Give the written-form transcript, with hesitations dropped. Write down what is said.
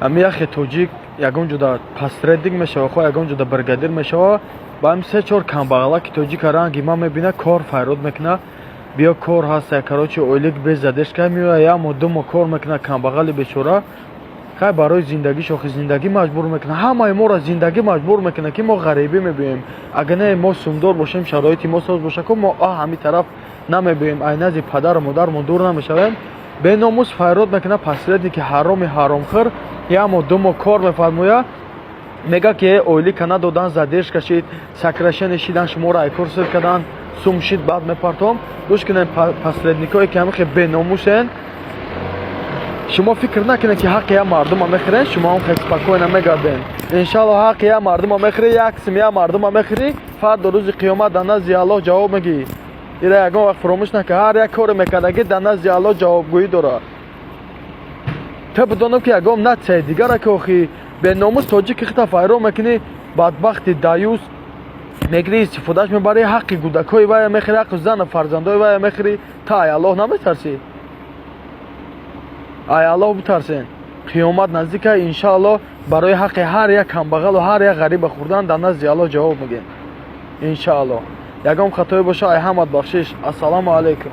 امی اخی توجیک یگون جدا پاسردینگ میشه خو یگون جدا برگادیر میشه با ام سه چور کم بالا که توجیک رنگ ما میبینه کار فایرود میکنه بیا کار هست کاروچ اولیک به زدش کمیو یا مدام کار میکنه کم بالا بیچاره خیلی برای زندگی شوخ زندگی مجبور میکنه همه ما را زندگی مجبور میکنه که ما غریبی میبینیم اگر نه ما سومدار باشیم شرایطی ما ساز باشه که ما همین طرف نمیبینیم این از پدر و مادر ما دور نمیشویم به ناموس فایرود میکنه پسردی که حرام خور یا مدام کار میفرمویا میگه که اولی کنه دادن زدش کشید سکرشن شیدن شما را کورس کردن سوم شید بعد میپرتم دوش کنن پسردنیکای که همه به ناموسن شما فکر نکنه که حق یا مردم هم میخرن شما هم خیلی پاکوی نمیگردین انشالله حق یا مردم هم میخری یک قسم یا مردم هم میخری فرد روز قیامت در نزد الله جواب میگی ایره یکم وقت فراموش نکن هر یک کار میکردگی در نزد الله جوابگویی داره تو بدانم که یکم نتسه دیگر که اخی به ناموس تاجیک خطا فایرو میکنی بدبخت دایوس میگری استفادهش میبری حق گودکای وای میخری حق زن فرزندای وای میخری تا الله نمیترسی ای الله بترسین قیامت نزدیکه انشاءالله برای حق هر یک کمبغل و هر یک غریب خوردن در نزد الله جواب میگین انشاءالله یگام خطای باشه ای حمد بخشش السلام علیکم